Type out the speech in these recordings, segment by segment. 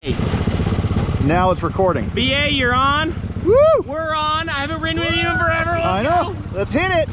Now it's recording. BA, you're on. Woo! We're on. I haven't ridden with you in forever. I know. Let's hit it.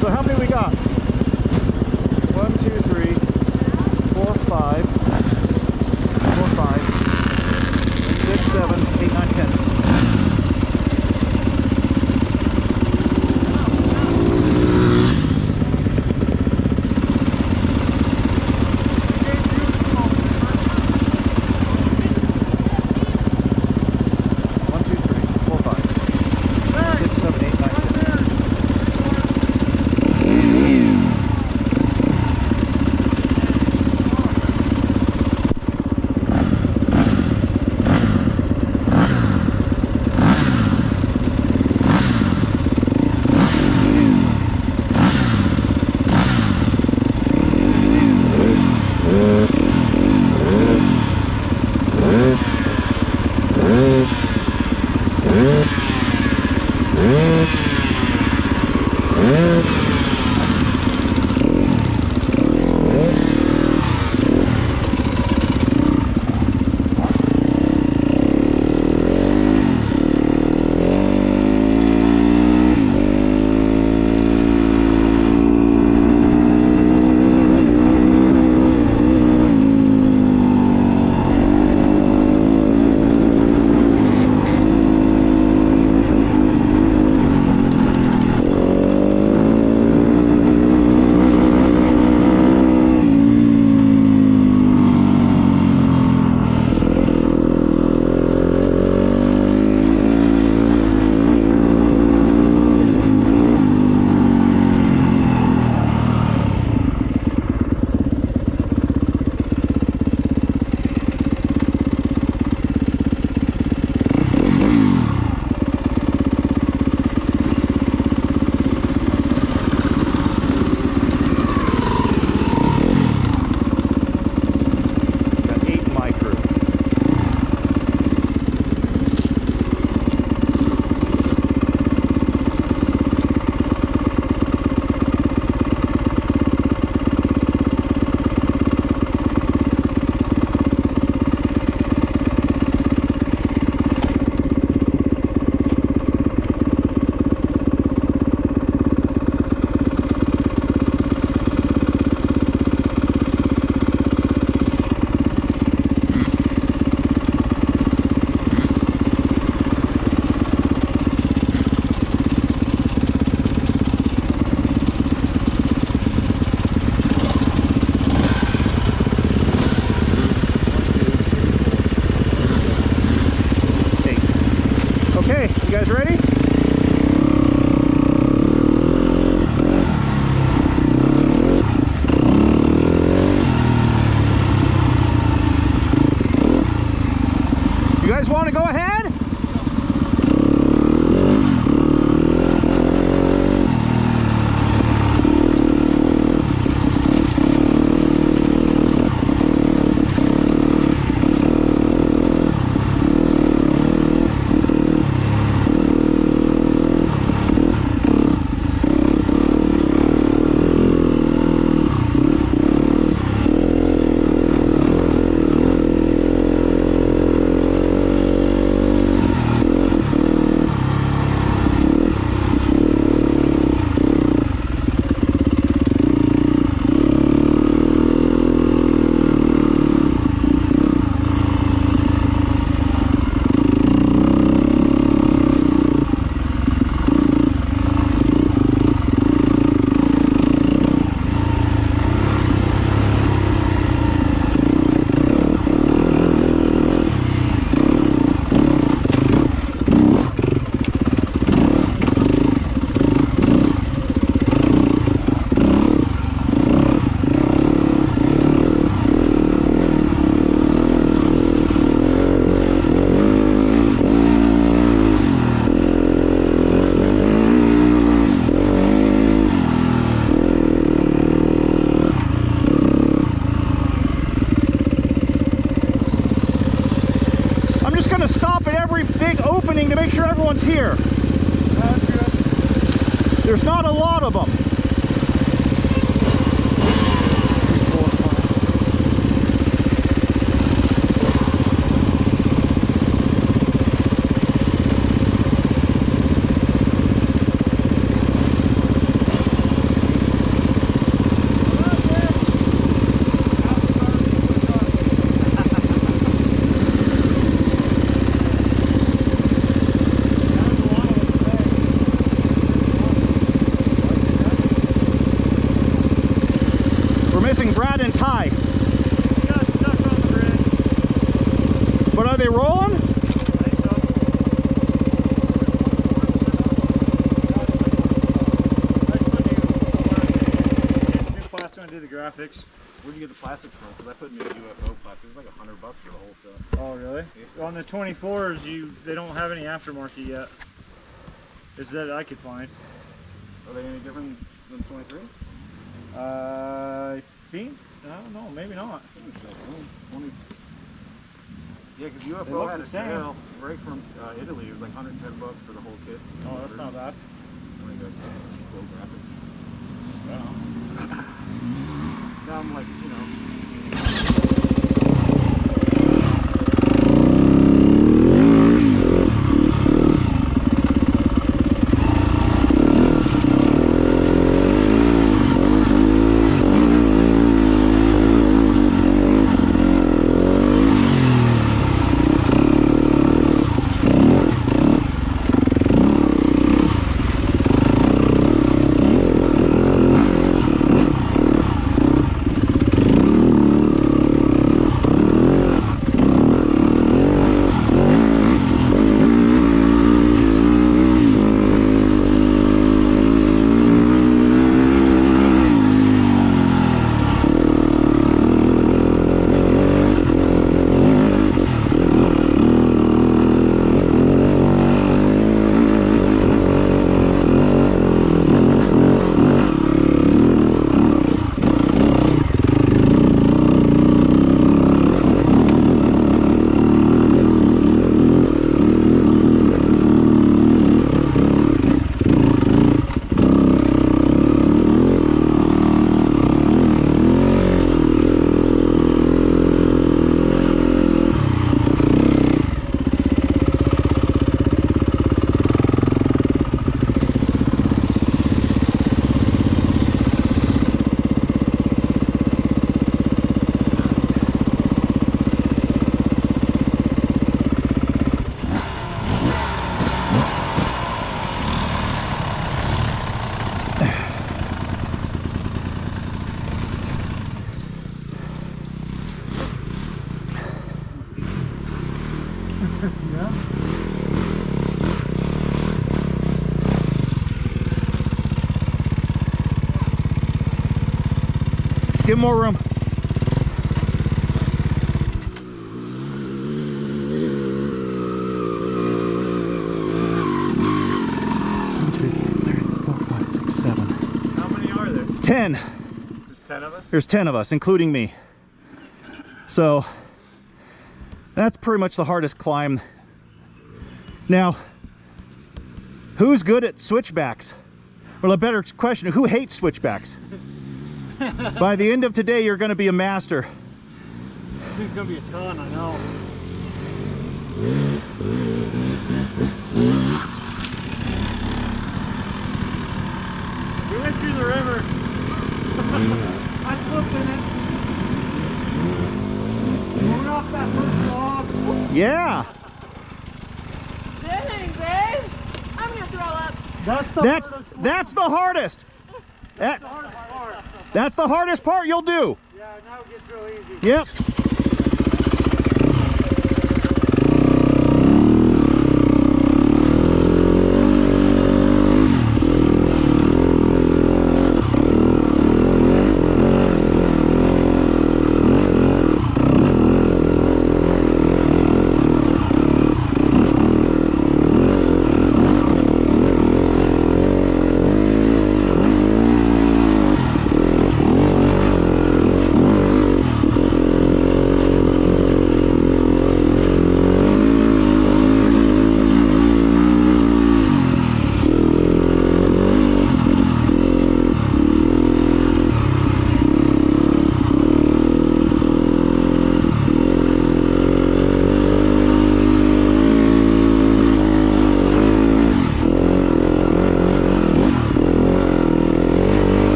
So how many we got? 1, 2, 3, 4, 5, 4, 5, 6, 7, 8, 9, 10. Okay, you guys ready? You guys want to go ahead? stop at every big opening to make sure everyone's here. There's not a lot of them. Missing Brad and Ty. She got stuck on the bridge. But are they rolling? I think so. New plastic, I did the graphics. Where'd you get the plastics from? Because I put new UFO plastic. It was like $100 for the whole set. Oh, really? Yeah. On the 24s, they don't have any aftermarket yet. Is that I could find? Are they any different than 23? I think. I don't know. Maybe not. Yeah, because They UFO look had the a same. sale right from Italy. It was like $110 for the whole kit. Oh, that's not bad. I mean, gold graphics. Yeah. Now I'm like, you know. Give him more room. One, two, three, 4, 5, 6, 7. How many are there? 10. There's 10 of us? There's 10 of us, including me. So that's pretty much the hardest climb. Now, who's good at switchbacks? Well, a better question, who hates switchbacks? By the end of today, you're going to be a master. There's gonna be a ton, I know. We went through the river. I slipped in it. Moving off that first log. Yeah. Dang, babe! I'm gonna throw up. That's the hardest. That's the hardest part you'll do. Yeah, now it gets real easy. Yep.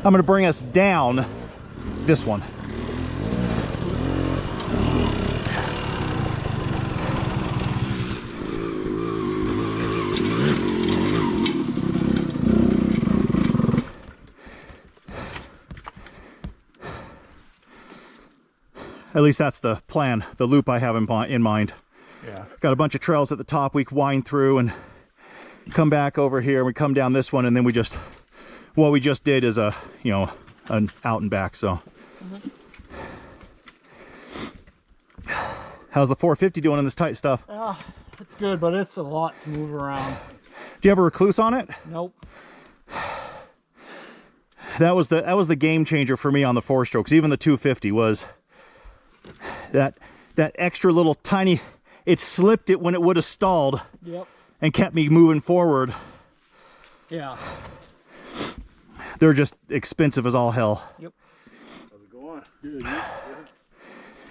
I'm going to bring us down this one. At least that's the plan, the loop I have in mind. Yeah. Got a bunch of trails at the top we wind through and come back over here. We come down this one, and then we just, what we just did is a, you know, an out and back. So how's the 450 doing in this tight stuff? It's good, but it's a lot to move around. Do you have a recluse on it? Nope. That was the game changer for me on the 4-strokes. Even the 250 was that extra little tiny, it slipped it when it would have stalled. Yep. And kept me moving forward. Yeah. They're just expensive as all hell. Yep. How's it going? Good. Good.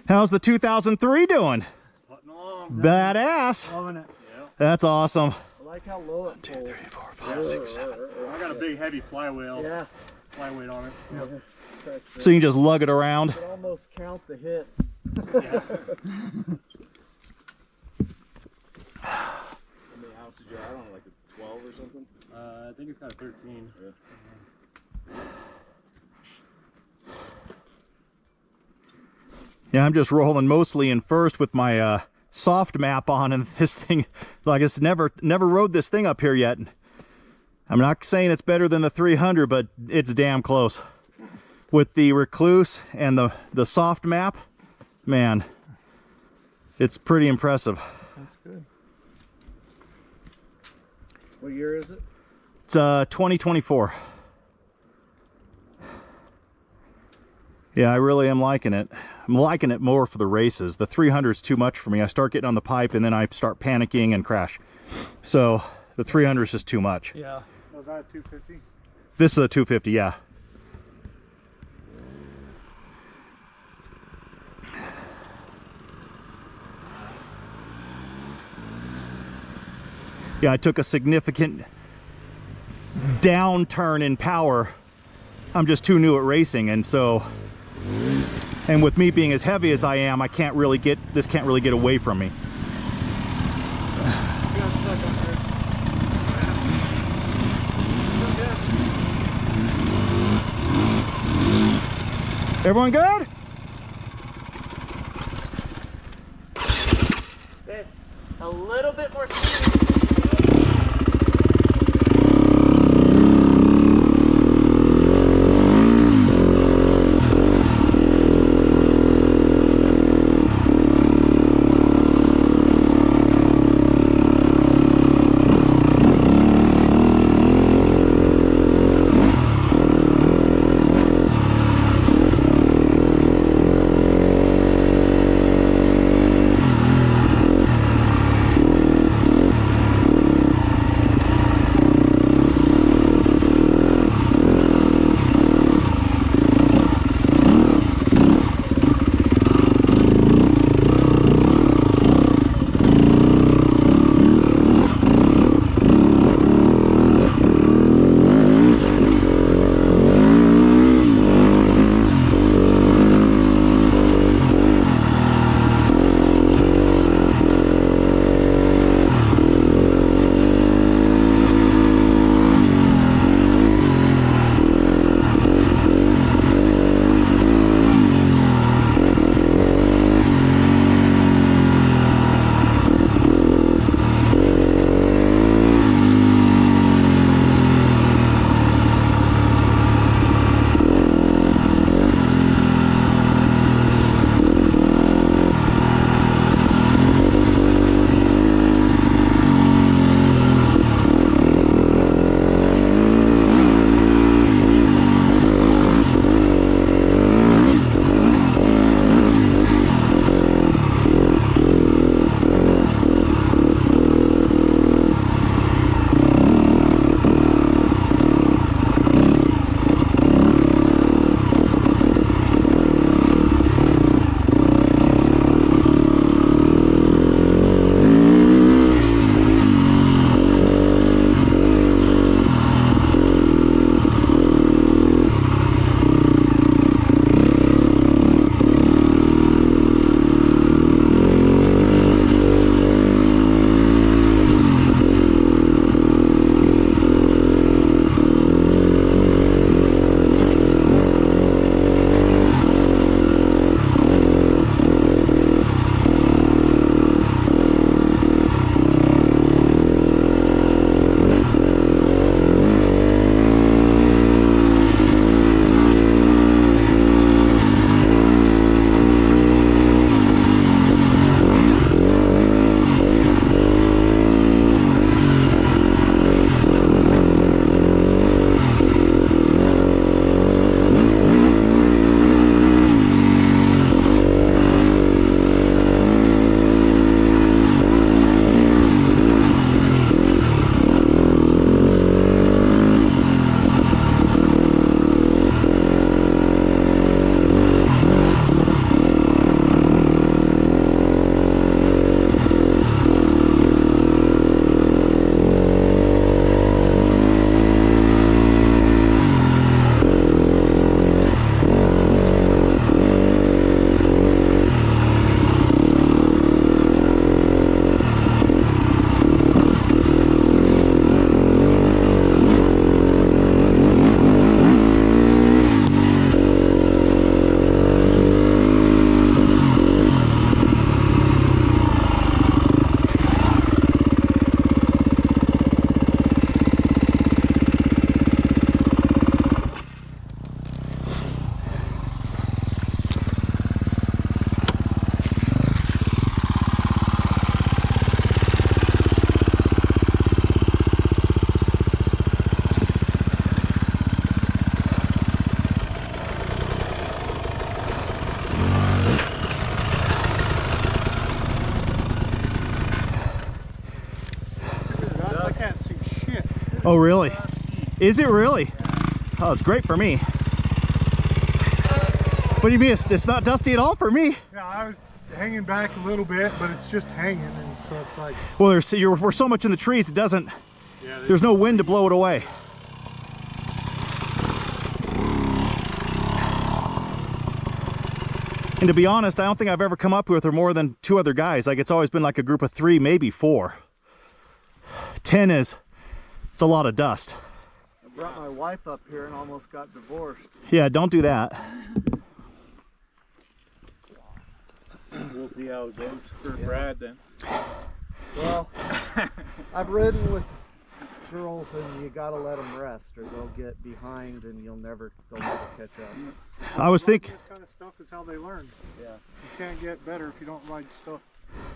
How's the 2003 doing? Putting along. Badass. Loving it. Yeah. That's awesome. I like how low it pulls. 2, 3, 4, 5, 6, 7. I got a big heavy flyweight. Yeah. Flyweight on it. So you can just lug it around. You can almost count the hits. How many ounces you out on? Like a 12 or something? I think it's got a 13. Yeah, I'm just rolling mostly in first with my soft map on, and this thing, like, it's never rode this thing up here yet. I'm not saying it's better than the 300, but it's damn close. With the recluse and the soft map, man, it's pretty impressive. That's good. What year is it? It's 2024. Yeah, I really am liking it. I'm liking it more for the races. The 300 is too much for me. I start getting on the pipe and then I start panicking and crash. So the 300 is just too much. Yeah. Was that a 250? This is a 250, yeah. Yeah, I took a significant downturn in power. I'm just too new at racing, and so, and with me being as heavy as I am, I can't really get, this can't really get away from me. Everyone good? A little bit more speed. Oh, really? Is it really? Oh, it's great for me. What do you mean? It's not dusty at all for me. Yeah, I was hanging back a little bit, but it's just hanging, and so it's like. Well, we're so much in the trees, it doesn't. Yeah, there's no wind to blow it away. And to be honest, I don't think I've ever come up with more than 2 other guys. Like, it's always been like a group of 3, maybe 4. 10 it's a lot of dust. I brought my wife up here and almost got divorced. Yeah, don't do that. We'll see how it goes for Brad then. Well, I've ridden with girls, and you gotta let them rest, or they'll get behind, and they'll never catch up. I was thinking. This kind of stuff is how they learn. Yeah. You can't get better if you don't ride stuff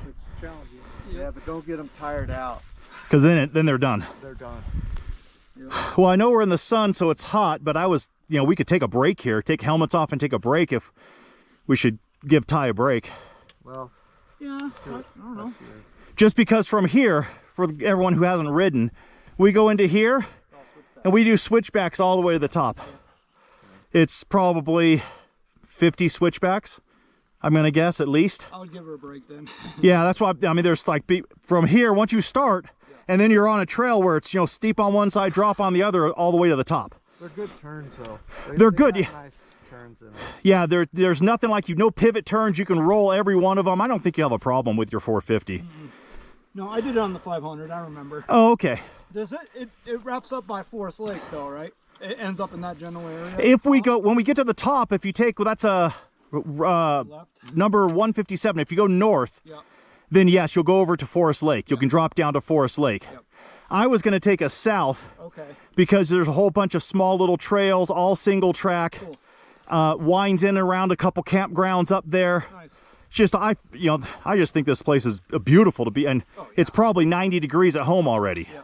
that's challenging. Yeah, but don't get them tired out. Because then they're done. They're done. Well, I know we're in the sun, so it's hot, but I was, we could take a break here, take helmets off and take a break if we should give Ty a break. Well, Yeah, I don't know. Just because from here, for everyone who hasn't ridden, we go into here and we do switchbacks all the way to the top. It's probably 50 switchbacks, I'm gonna guess, at least. I would give her a break then. Yeah, that's why, I mean, there's like, from here, once you start, and then you're on a trail where it's, steep on one side, drop on the other, all the way to the top. they're good turns, though. They're good, got yeah. Nice turns in them. Yeah, there's nothing like no pivot turns. You can roll every one of them. I don't think you have a problem with your 450. No, I did it on the 500. I remember. Oh, okay. Does it wraps up by Forest Lake though, right? It ends up in that general area. If we go, when we get to the top, if you take, well, that's a Left. number 157. If you go north, Yeah. then yes, you'll go over to Forest Lake. You can drop down to Forest Lake. Yep. I was going to take us south Okay. because there's a whole bunch of small little trails, all single track. Cool. Winds in and around a couple campgrounds up there. Nice. It's just I just think this place is beautiful to be, and it's probably 90 degrees at home already. Yeah.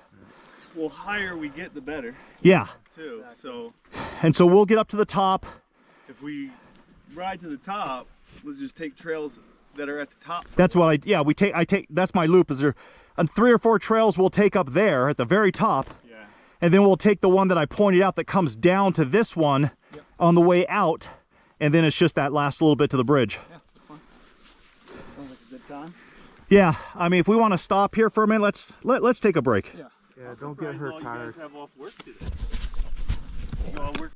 Well, higher we get, the better, Yeah, too. So and so we'll get up to the top. if we ride to the top, let's just take trails that are at the top. That's what I take. That's my loop. Is there 3 or 4 trails we'll take up there at the very top, Yeah. and then we'll take the one that I pointed out that comes down to this one on the way out, and then it's just that last little bit to the bridge. Yeah, that's fine. Sounds like a good time. Yeah, I mean, if we want to stop here for a minute, let's take a break. Yeah. Yeah, don't get her All tired. you guys have off work today.